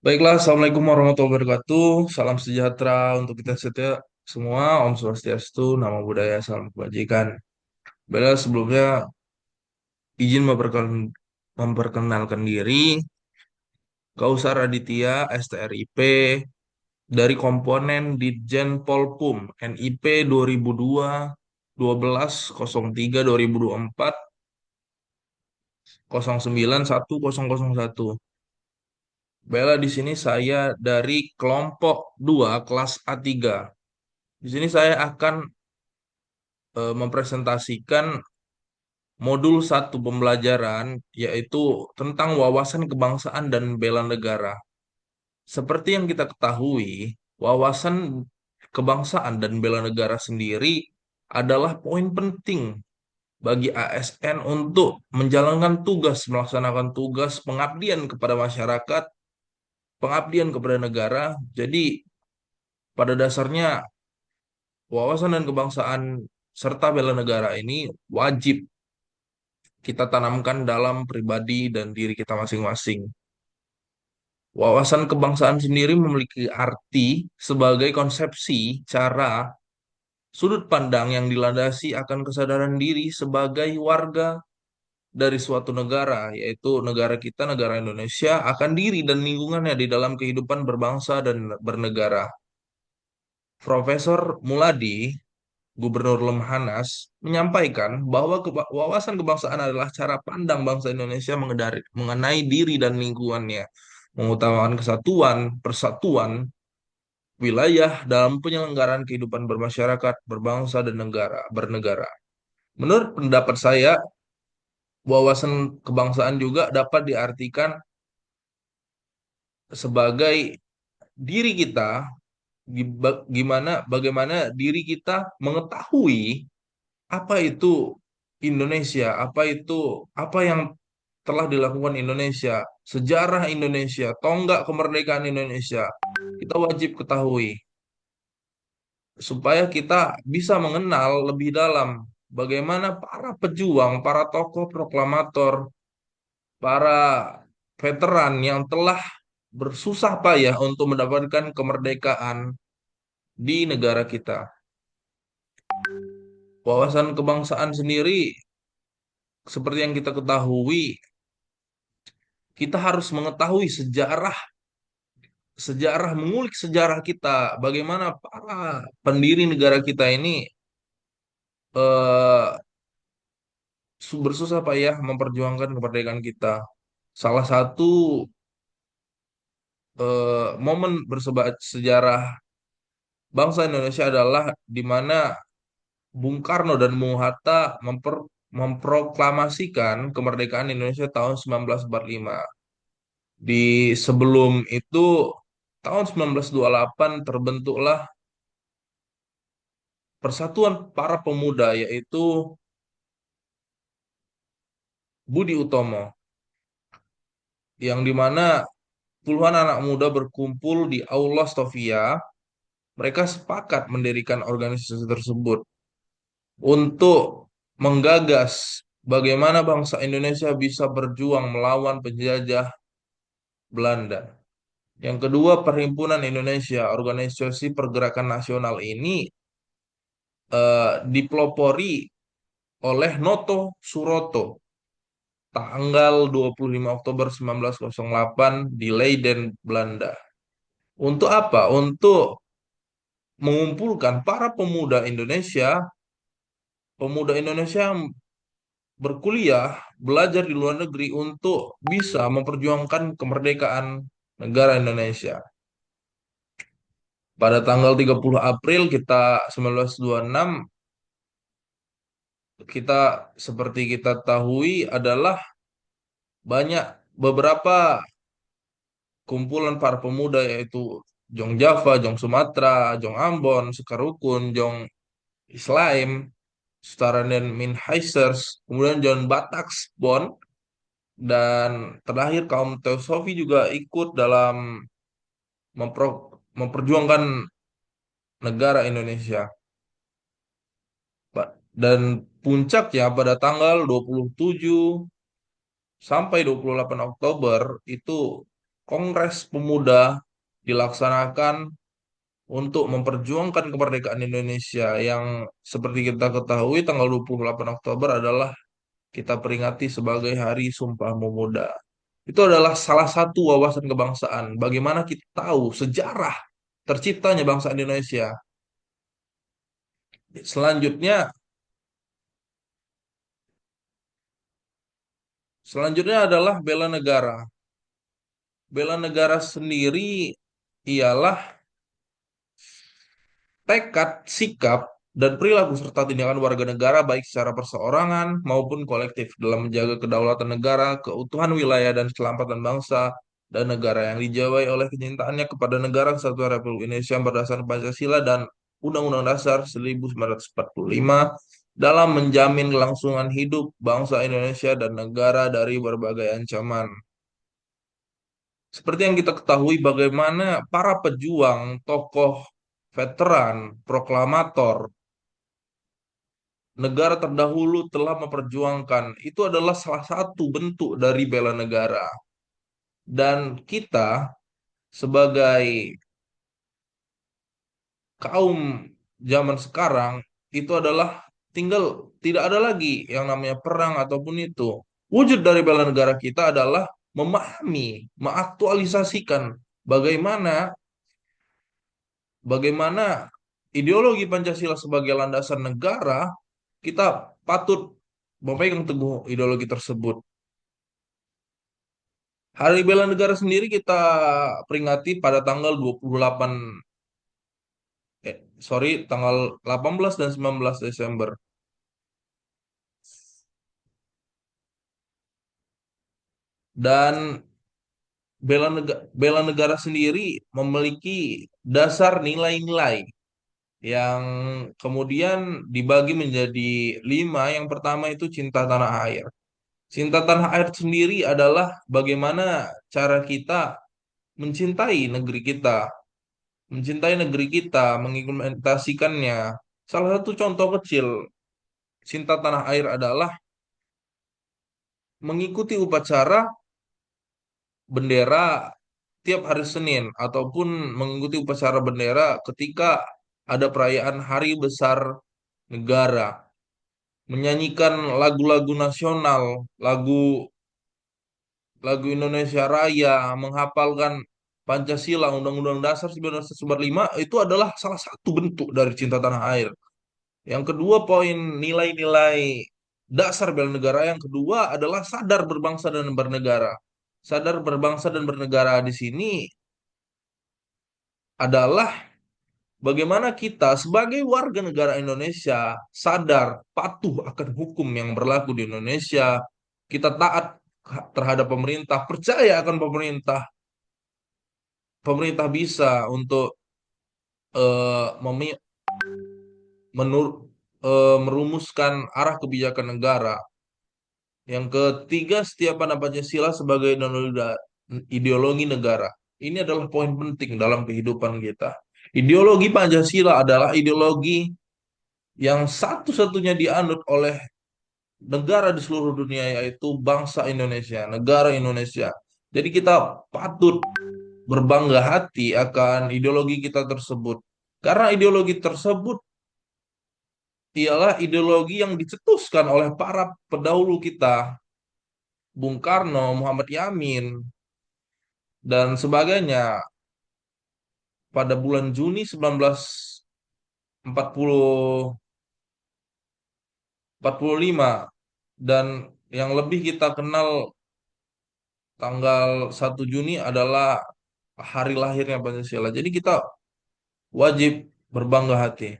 Baiklah, Assalamualaikum warahmatullahi wabarakatuh. Salam sejahtera untuk kita semua. Om Swastiastu, Namo Buddhaya, Salam Kebajikan. Baiklah, sebelumnya izin memperkenalkan diri. Kausar Raditya, STRIP, dari komponen Ditjen Polpum, NIP 2002 12 03 2024 09 1001. Baiklah, di sini saya dari kelompok 2 kelas A3. Di sini saya akan mempresentasikan modul satu pembelajaran yaitu tentang wawasan kebangsaan dan bela negara. Seperti yang kita ketahui, wawasan kebangsaan dan bela negara sendiri adalah poin penting bagi ASN untuk menjalankan tugas, melaksanakan tugas pengabdian kepada masyarakat, pengabdian kepada negara. Jadi, pada dasarnya wawasan dan kebangsaan serta bela negara ini wajib kita tanamkan dalam pribadi dan diri kita masing-masing. Wawasan kebangsaan sendiri memiliki arti sebagai konsepsi, cara, sudut pandang yang dilandasi akan kesadaran diri sebagai warga dari suatu negara, yaitu negara kita, negara Indonesia, akan diri dan lingkungannya di dalam kehidupan berbangsa dan bernegara. Profesor Muladi, Gubernur Lemhanas, menyampaikan bahwa wawasan kebangsaan adalah cara pandang bangsa Indonesia mengenai diri dan lingkungannya, mengutamakan kesatuan, persatuan, wilayah dalam penyelenggaraan kehidupan bermasyarakat, berbangsa, dan bernegara. Menurut pendapat saya, wawasan kebangsaan juga dapat diartikan sebagai diri kita, bagaimana diri kita mengetahui apa itu Indonesia, apa yang telah dilakukan Indonesia, sejarah Indonesia, tonggak kemerdekaan Indonesia. Kita wajib ketahui supaya kita bisa mengenal lebih dalam bagaimana para pejuang, para tokoh proklamator, para veteran yang telah bersusah payah untuk mendapatkan kemerdekaan di negara kita. Wawasan kebangsaan sendiri, seperti yang kita ketahui, kita harus mengetahui sejarah, mengulik sejarah kita, bagaimana para pendiri negara kita ini eh, bersusah payah memperjuangkan kemerdekaan kita. Salah satu momen sejarah bangsa Indonesia adalah di mana Bung Karno dan Bung Hatta memproklamasikan kemerdekaan Indonesia tahun 1945. Di sebelum itu, tahun 1928 terbentuklah Persatuan Para Pemuda, yaitu Budi Utomo, yang dimana puluhan anak muda berkumpul di Aula Stovia. Mereka sepakat mendirikan organisasi tersebut untuk menggagas bagaimana bangsa Indonesia bisa berjuang melawan penjajah Belanda. Yang kedua, Perhimpunan Indonesia, organisasi pergerakan nasional ini dipelopori oleh Noto Suroto tanggal 25 Oktober 1908 di Leiden, Belanda. Untuk apa? Untuk mengumpulkan para pemuda Indonesia yang berkuliah, belajar di luar negeri untuk bisa memperjuangkan kemerdekaan negara Indonesia. Pada tanggal 30 April 1926, kita seperti kita tahui adalah banyak beberapa kumpulan para pemuda, yaitu Jong Java, Jong Sumatera, Jong Ambon, Sekar Rukun, Jong Islaim, Staranen Minhaisers, kemudian John Bataks Bon, dan terakhir kaum Teosofi juga ikut dalam memperjuangkan negara Indonesia. Dan puncaknya pada tanggal 27 sampai 28 Oktober itu Kongres Pemuda dilaksanakan untuk memperjuangkan kemerdekaan Indonesia yang seperti kita ketahui tanggal 28 Oktober adalah kita peringati sebagai Hari Sumpah Pemuda. Itu adalah salah satu wawasan kebangsaan. Bagaimana kita tahu sejarah terciptanya bangsa Indonesia. Selanjutnya, selanjutnya adalah bela negara. Bela negara sendiri ialah tekad, sikap, dan perilaku serta tindakan warga negara baik secara perseorangan maupun kolektif dalam menjaga kedaulatan negara, keutuhan wilayah dan keselamatan bangsa dan negara yang dijawai oleh kecintaannya kepada negara kesatuan Republik Indonesia berdasarkan Pancasila dan Undang-Undang Dasar 1945 dalam menjamin kelangsungan hidup bangsa Indonesia dan negara dari berbagai ancaman. Seperti yang kita ketahui bagaimana para pejuang, tokoh, veteran, proklamator, negara terdahulu telah memperjuangkan. Itu adalah salah satu bentuk dari bela negara. Dan kita sebagai kaum zaman sekarang itu adalah tinggal tidak ada lagi yang namanya perang ataupun itu. Wujud dari bela negara kita adalah memahami, mengaktualisasikan bagaimana bagaimana ideologi Pancasila sebagai landasan negara, kita patut memegang teguh ideologi tersebut. Hari Bela Negara sendiri kita peringati pada tanggal 28, sorry, tanggal 18 dan 19 Desember. Dan bela negara sendiri memiliki dasar nilai-nilai yang kemudian dibagi menjadi 5. Yang pertama itu cinta tanah air. Cinta tanah air sendiri adalah bagaimana cara kita mencintai negeri kita, mengimplementasikannya. Salah satu contoh kecil cinta tanah air adalah mengikuti upacara bendera tiap hari Senin ataupun mengikuti upacara bendera ketika ada perayaan hari besar negara, menyanyikan lagu-lagu nasional, lagu lagu Indonesia Raya, menghafalkan Pancasila, Undang-Undang Dasar 1945 itu adalah salah satu bentuk dari cinta tanah air. Yang kedua poin nilai-nilai dasar bela negara yang kedua adalah sadar berbangsa dan bernegara. Sadar berbangsa dan bernegara di sini adalah bagaimana kita sebagai warga negara Indonesia sadar patuh akan hukum yang berlaku di Indonesia, kita taat terhadap pemerintah, percaya akan pemerintah, pemerintah bisa untuk eh, memi- menur- merumuskan arah kebijakan negara. Yang ketiga, setiap pada Pancasila sebagai ideologi negara. Ini adalah poin penting dalam kehidupan kita. Ideologi Pancasila adalah ideologi yang satu-satunya dianut oleh negara di seluruh dunia, yaitu bangsa Indonesia, negara Indonesia. Jadi kita patut berbangga hati akan ideologi kita tersebut. Karena ideologi tersebut ialah ideologi yang dicetuskan oleh para pendahulu kita, Bung Karno, Muhammad Yamin, dan sebagainya pada bulan Juni 1945 dan yang lebih kita kenal tanggal 1 Juni adalah hari lahirnya Pancasila. Jadi kita wajib berbangga hati.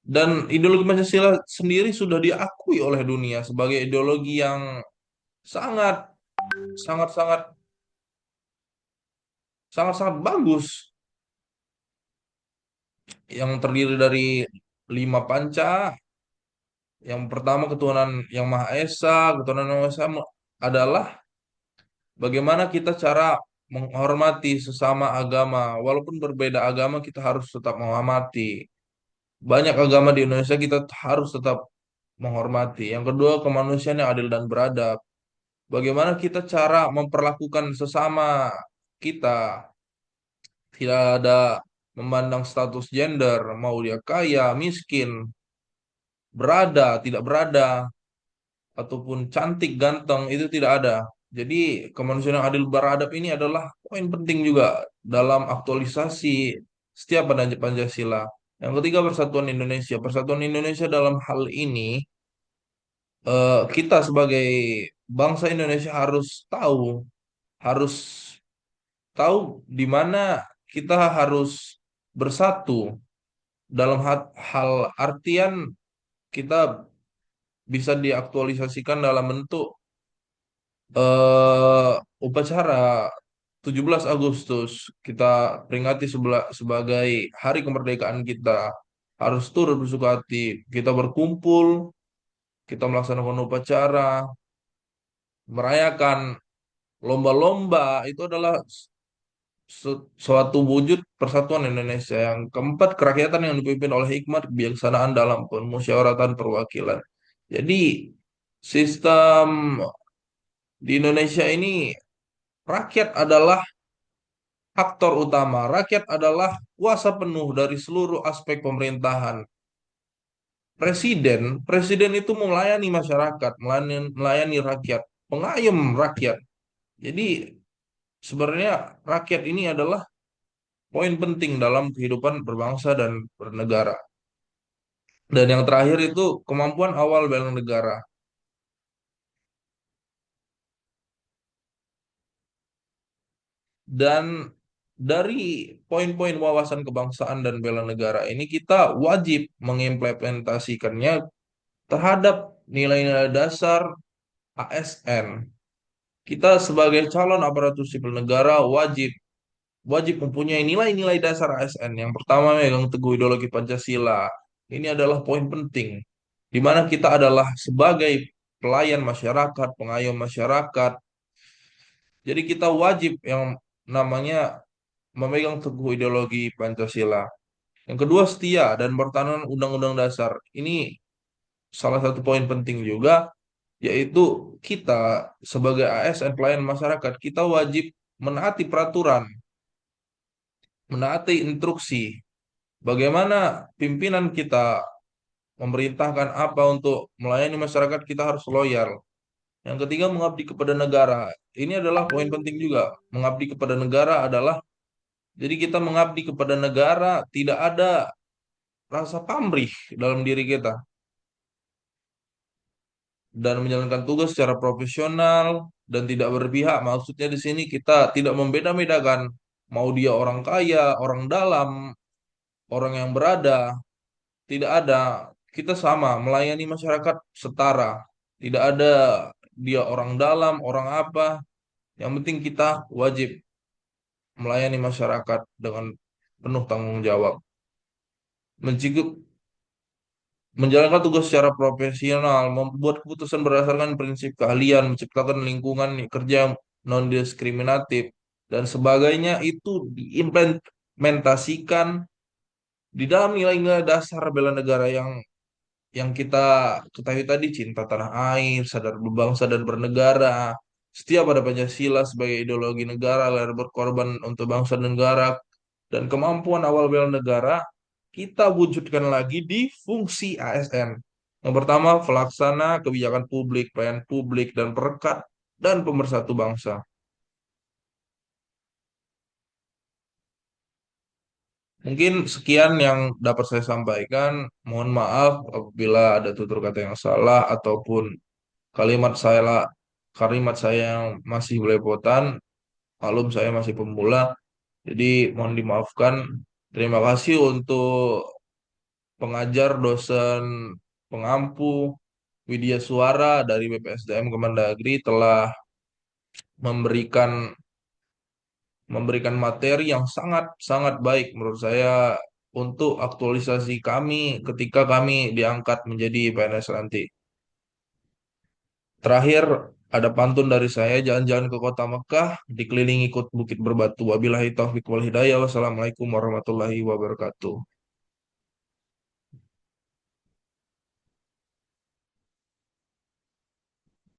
Dan ideologi Pancasila sendiri sudah diakui oleh dunia sebagai ideologi yang sangat sangat sangat sangat sangat bagus yang terdiri dari 5 panca. Yang pertama ketuhanan yang Maha Esa, ketuhanan yang Maha Esa adalah bagaimana kita cara menghormati sesama agama. Walaupun berbeda agama kita harus tetap menghormati. Banyak agama di Indonesia kita harus tetap menghormati. Yang kedua kemanusiaan yang adil dan beradab. Bagaimana kita cara memperlakukan sesama, kita, tidak ada memandang status gender, mau dia kaya, miskin, berada, tidak berada, ataupun cantik, ganteng, itu tidak ada. Jadi kemanusiaan yang adil beradab ini adalah poin penting juga dalam aktualisasi setiap pada Pancasila. Yang ketiga, persatuan Indonesia. Persatuan Indonesia dalam hal ini, kita sebagai bangsa Indonesia harus tahu di mana kita harus bersatu dalam hal artian kita bisa diaktualisasikan dalam bentuk eh upacara 17 Agustus kita peringati sebagai hari kemerdekaan kita, harus turut bersuka hati, kita berkumpul, kita melaksanakan upacara, merayakan lomba-lomba, itu adalah suatu wujud persatuan Indonesia. Yang keempat, kerakyatan yang dipimpin oleh hikmat kebijaksanaan dalam permusyawaratan perwakilan. Jadi sistem di Indonesia ini, rakyat adalah aktor utama. Rakyat adalah kuasa penuh dari seluruh aspek pemerintahan. Presiden itu melayani masyarakat, melayani rakyat, pengayom rakyat. Jadi sebenarnya rakyat ini adalah poin penting dalam kehidupan berbangsa dan bernegara. Dan yang terakhir itu kemampuan awal bela negara. Dan dari poin-poin wawasan kebangsaan dan bela negara ini, kita wajib mengimplementasikannya terhadap nilai-nilai dasar ASN. Kita sebagai calon aparatur sipil negara wajib wajib mempunyai nilai-nilai dasar ASN. Yang pertama, megang teguh ideologi Pancasila. Ini adalah poin penting, di mana kita adalah sebagai pelayan masyarakat, pengayom masyarakat. Jadi kita wajib yang namanya memegang teguh ideologi Pancasila. Yang kedua, setia dan bertahan Undang-Undang Dasar. Ini salah satu poin penting juga, yaitu kita sebagai ASN pelayan masyarakat, kita wajib menaati peraturan, menaati instruksi. Bagaimana pimpinan kita memerintahkan apa untuk melayani masyarakat, kita harus loyal. Yang ketiga, mengabdi kepada negara. Ini adalah poin penting juga. Mengabdi kepada negara adalah, jadi kita mengabdi kepada negara, tidak ada rasa pamrih dalam diri kita, dan menjalankan tugas secara profesional dan tidak berpihak. Maksudnya di sini kita tidak membeda-bedakan mau dia orang kaya, orang dalam, orang yang berada, tidak ada. Kita sama melayani masyarakat setara. Tidak ada dia orang dalam, orang apa. Yang penting kita wajib melayani masyarakat dengan penuh tanggung jawab. Mencikup Menjalankan tugas secara profesional, membuat keputusan berdasarkan prinsip keahlian, menciptakan lingkungan kerja yang non-diskriminatif, dan sebagainya itu diimplementasikan di dalam nilai-nilai dasar bela negara yang kita ketahui tadi: cinta tanah air, sadar berbangsa dan bernegara, setia pada Pancasila sebagai ideologi negara, rela berkorban untuk bangsa dan negara, dan kemampuan awal bela negara kita wujudkan lagi di fungsi ASN. Yang pertama, pelaksana kebijakan publik, pelayan publik, dan perekat dan pemersatu bangsa. Mungkin sekian yang dapat saya sampaikan. Mohon maaf apabila ada tutur kata yang salah ataupun kalimat saya kalimat saya yang masih belepotan. Malum saya masih pemula, jadi mohon dimaafkan. Terima kasih untuk pengajar, dosen pengampu Widya Suara dari BPSDM Kemendagri telah memberikan memberikan materi yang sangat sangat baik menurut saya untuk aktualisasi kami ketika kami diangkat menjadi PNS nanti. Terakhir, ada pantun dari saya: jalan-jalan ke kota Mekah, dikelilingi bukit berbatu. Wabillahi taufiq wal hidayah. Wassalamualaikum warahmatullahi wabarakatuh.